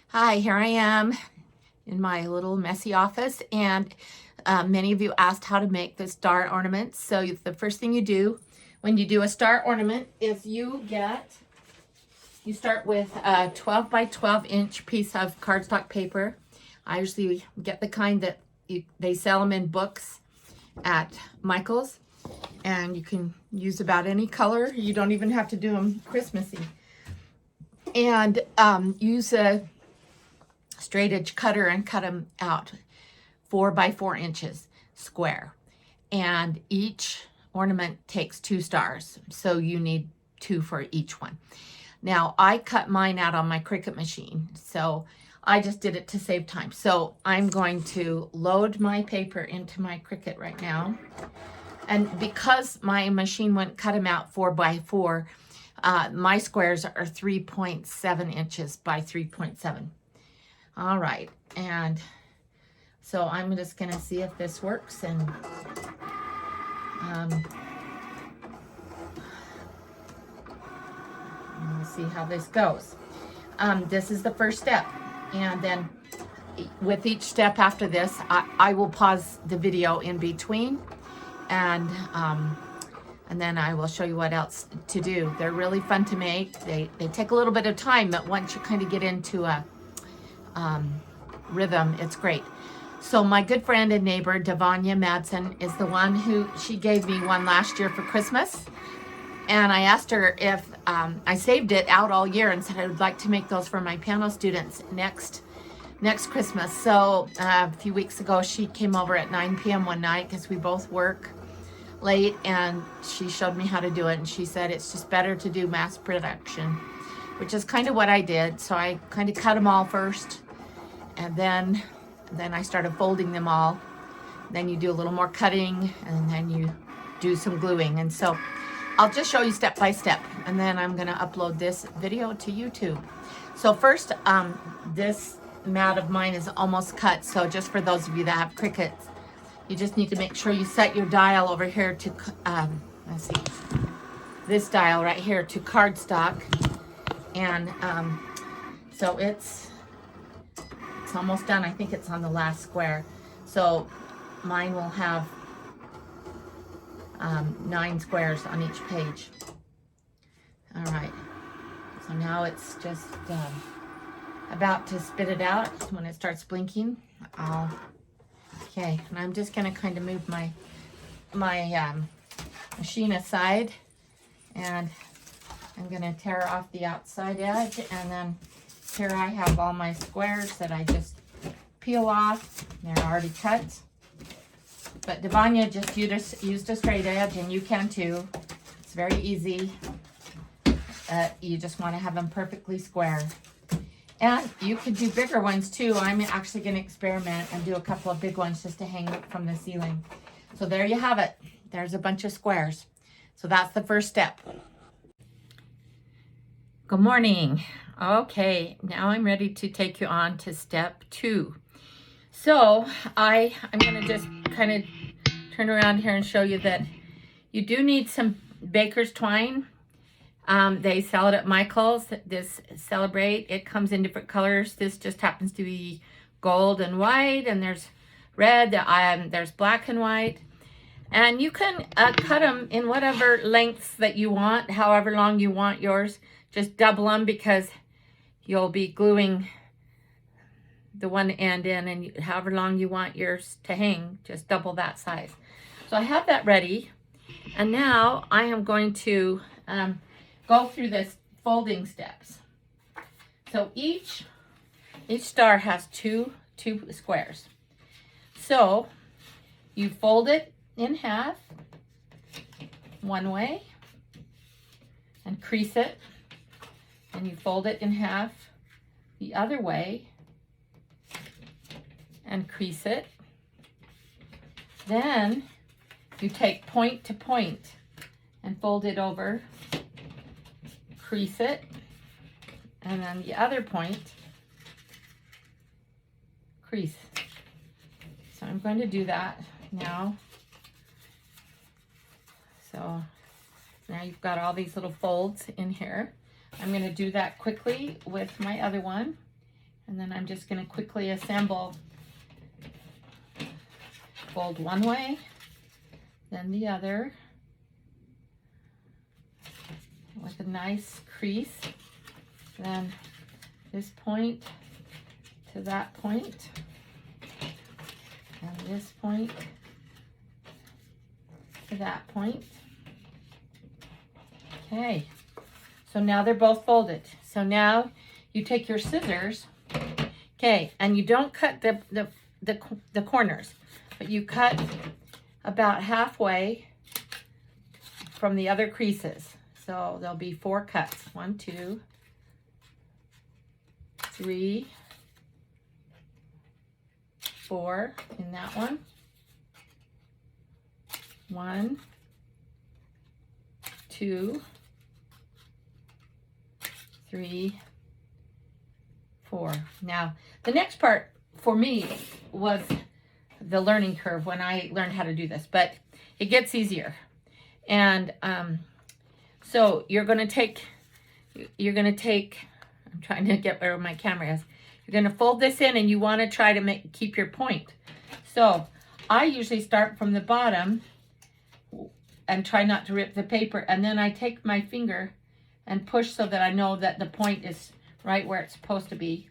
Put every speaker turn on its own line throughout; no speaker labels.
Hi, here I am in my little messy office, and many of you asked how to make the star ornaments. So the first thing you do when you do a star ornament is you start with a 12 by 12 inch piece of cardstock paper. I usually get the kind that they sell them in books at Michael's, and you can use about any color. You don't even have to do them Christmassy. And use a straight edge cutter and cut them out 4 by 4 inches square. And each ornament takes 2 stars, so you need 2 for each one. Now, I cut mine out on my Cricut machine, so I just did it to save time. So I'm going to load my paper into my Cricut right now. And because my machine wouldn't cut them out 4 by 4, my squares are 3.7 inches by 3.7. All right, and so I'm just gonna see if this works, and we'll see how this goes. This is the first step, and then with each step after this, I will pause the video in between, and then I will show you what else to do. They're really fun to make. They take a little bit of time, but once you kind of get into a rhythm, it's great. So my good friend and neighbor Devanya Madsen is the one who, she gave me one last year for Christmas, and I asked her if I saved it out all year and said I would like to make those for my piano students next Christmas. So a few weeks ago she came over at 9 p.m. one night because we both work late, and she showed me how to do it, and she said it's just better to do mass production, which is kind of what I did. So I kind of cut them all first, and then I started folding them all. Then you do a little more cutting, and then you do some gluing. And so I'll just show you step by step, and then I'm gonna upload this video to YouTube. So first, this mat of mine is almost cut. So just for those of you that have Cricuts, you just need to make sure you set your dial over here to, let's see, this dial right here to cardstock. And so it's almost done. I think it's on the last square. So mine will have 9 squares on each page. All right, so now it's just about to spit it out. When it starts blinking, okay, and I'm just gonna kind of move my machine aside, and I'm gonna tear off the outside edge, and then here I have all my squares that I just peel off. They're already cut. But Devanya just used a straight edge, and you can too. It's very easy. You just want to have them perfectly square. And you could do bigger ones too. I'm actually going to experiment and do a couple of big ones just to hang from the ceiling. So there you have it. There's a bunch of squares. So that's the first step. Good morning. Okay, now I'm ready to take you on to step 2. So I'm going to just kind of turn around here and show you that you do need some baker's twine. They sell it at Michael's. This Celebrate. It comes in different colors. This just happens to be gold and white, and there's red, there's black and white. And you can cut them in whatever lengths that you want, however long you want yours. Just double them because you'll be gluing the one end in, and however long you want yours to hang, just double that size. So I have that ready, and now I am going to go through this folding steps. So each star has two squares. So you fold it in half one way and crease it, and you fold it in half the other way and crease it. Then you take point to point and fold it over, crease it, and then the other point, crease. So I'm going to do that now. So now you've got all these little folds in here. I'm going to do that quickly with my other one. And then I'm just going to quickly assemble. Fold one way, then the other, with a nice crease. Then this point to that point, and this point to that point. Okay, so now they're both folded. So now you take your scissors, okay, and you don't cut the corners, but you cut about halfway from the other creases. So there'll be 4 cuts. 1, 2, 3, 4 in that one. 1, 2, 3, 4. Now, the next part for me was the learning curve when I learned how to do this, but it gets easier. And so you're going to take, I'm trying to get where my camera is. You're going to fold this in, and you want to try to keep your point. So I usually start from the bottom and try not to rip the paper, and then I take my finger and push so that I know that the point is right where it's supposed to be.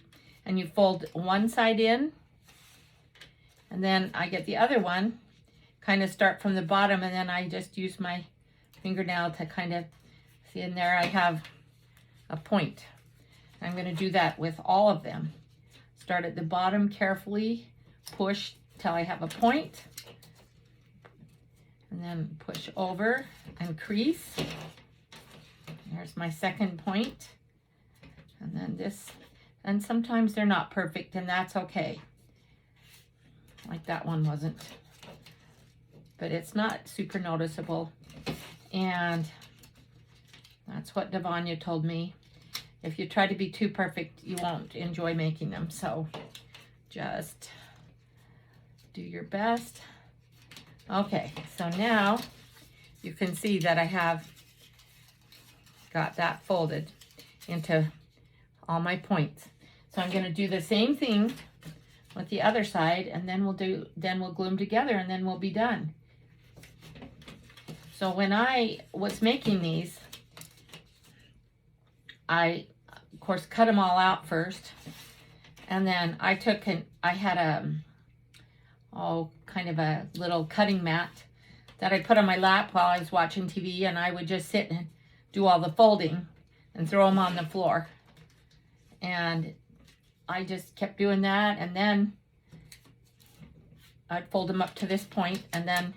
And you fold one side in, and then I get the other one, kind of start from the bottom, and then I just use my fingernail to kind of see in there I have a point. I'm going to do that with all of them. Start at the bottom carefully, push till I have a point, and then push over and crease. There's my second point. And then this, and sometimes they're not perfect, and that's okay. Like that one wasn't, but it's not super noticeable. And that's what Devanya told me. If you try to be too perfect, you won't enjoy making them. So just do your best. Okay, so now you can see that I have got that folded into all my points. So I'm going to do the same thing with the other side, and then we'll glue them together, and then we'll be done. So when I was making these, I of course cut them all out first, and then I had kind of a little cutting mat that I put on my lap while I was watching TV, and I would just sit and do all the folding and throw them on the floor. And I just kept doing that, and then I'd fold them up to this point, and then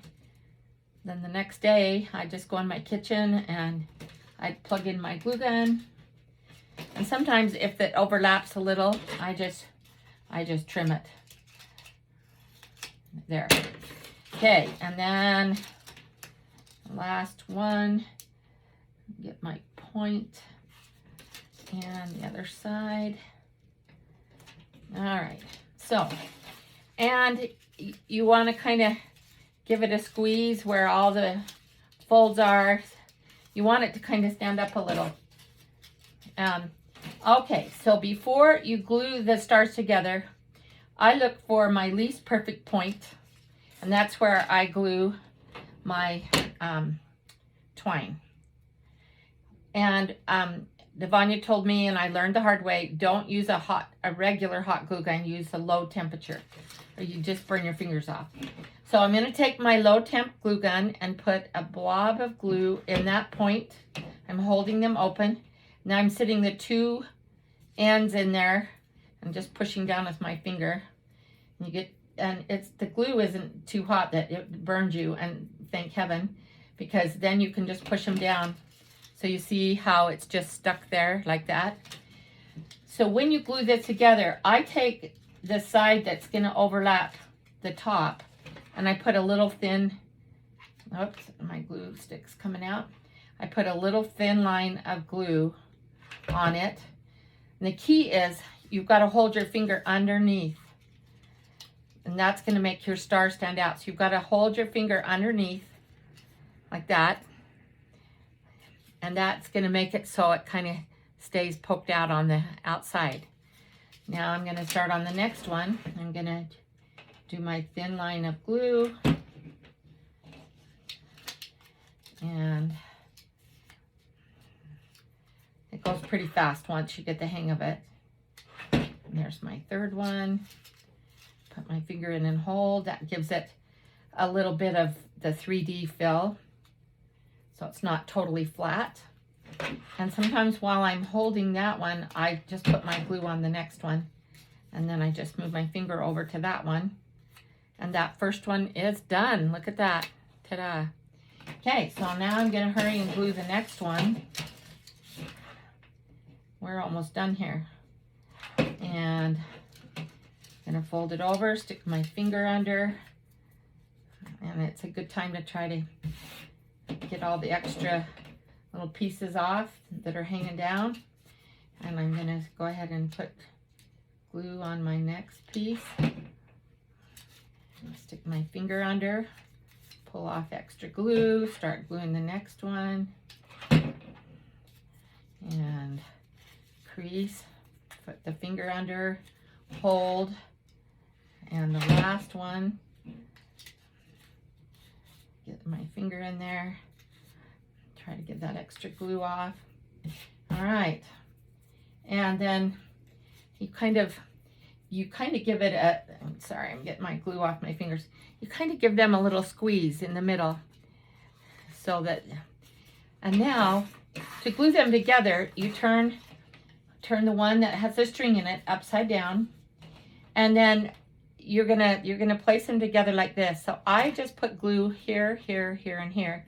the next day I'd just go in my kitchen and I'd plug in my glue gun. And sometimes if it overlaps a little, I just trim it. There. Okay, and then the last one, get my point, and the other side. All right, so, and you want to kind of give it a squeeze where all the folds are. You want it to kind of stand up a little. Okay, so before you glue the stars together, I look for my least perfect point, and that's where I glue my twine. And Devanya told me, and I learned the hard way, don't use a regular hot glue gun, use a low temperature, or you just burn your fingers off. So I'm going to take my low temp glue gun and put a blob of glue in that point. I'm holding them open. Now I'm sitting the 2 ends in there. I'm just pushing down with my finger. And the glue isn't too hot that it burns you, and thank heaven, because then you can just push them down. So you see how it's just stuck there like that. So when you glue this together, I take the side that's going to overlap the top, and I put a little thin, oops, my glue stick's coming out. I put a little thin line of glue on it. And the key is you've got to hold your finger underneath, and that's going to make your star stand out. So you've got to hold your finger underneath like that, and that's going to make it so it kind of stays poked out on the outside. Now I'm going to start on the next one. I'm going to do my thin line of glue. And it goes pretty fast once you get the hang of it. And there's my third one. Put my finger in and hold. That gives it a little bit of the 3D fill, so it's not totally flat. And sometimes while I'm holding that one, I just put my glue on the next one, and then I just move my finger over to that one, and that first one is done. Look at that. Ta-da. Okay, so now I'm going to hurry and glue the next one. We're almost done here. And I'm going to fold it over, stick my finger under, and it's a good time to try to get all the extra little pieces off that are hanging down. And I'm going to go ahead and put glue on my next piece. Stick my finger under, pull off extra glue, start gluing the next one, and crease, put the finger under, hold, and the last one, get my finger in there, try to get that extra glue off. All right, and then you kind of give it a, I'm sorry, I'm getting my glue off my fingers. You kind of give them a little squeeze in the middle, so that, and now to glue them together, you turn the one that has the string in it upside down, and then you're gonna place them together like this. So I just put glue here, here, here, and here.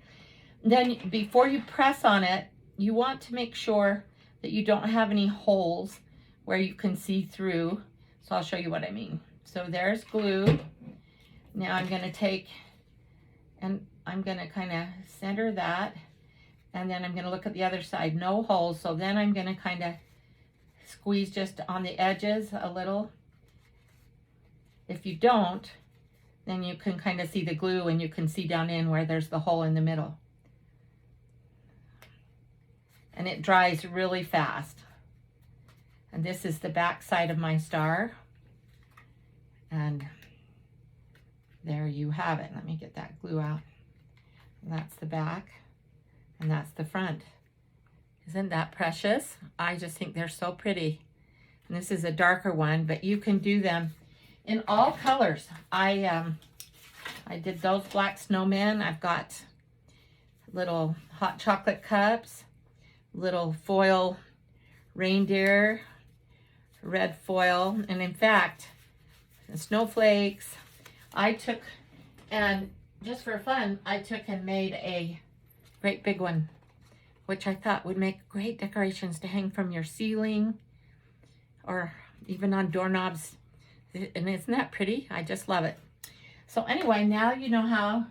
Then before you press on it, you want to make sure that you don't have any holes where you can see through. So I'll show you what I mean. So there's glue. Now I'm gonna take, and I'm gonna kind of center that, and then I'm gonna look at the other side, no holes. So then I'm gonna kind of squeeze just on the edges a little. If you don't, then you can kind of see the glue, and you can see down in where there's the hole in the middle. And it dries really fast. And this is the back side of my star. And there you have it. Let me get that glue out. That's the back, and that's the front. Isn't that precious? I just think they're so pretty. And this is a darker one, but you can do them in all colors. I did those black snowmen. I've got little hot chocolate cups, little foil reindeer, red foil, and in fact, the snowflakes. I took, and just for fun, I took and made a great big one, which I thought would make great decorations to hang from your ceiling or even on doorknobs. And isn't that pretty? I just love it. So anyway, now you know how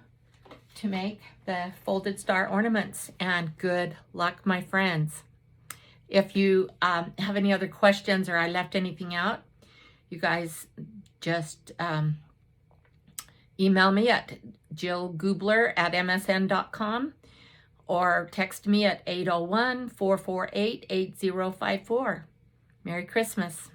to make the folded star ornaments, and good luck, my friends. If you have any other questions, or I left anything out, you guys just email me at jillgoobler@msn.com or text me at 801-448-8054. Merry Christmas.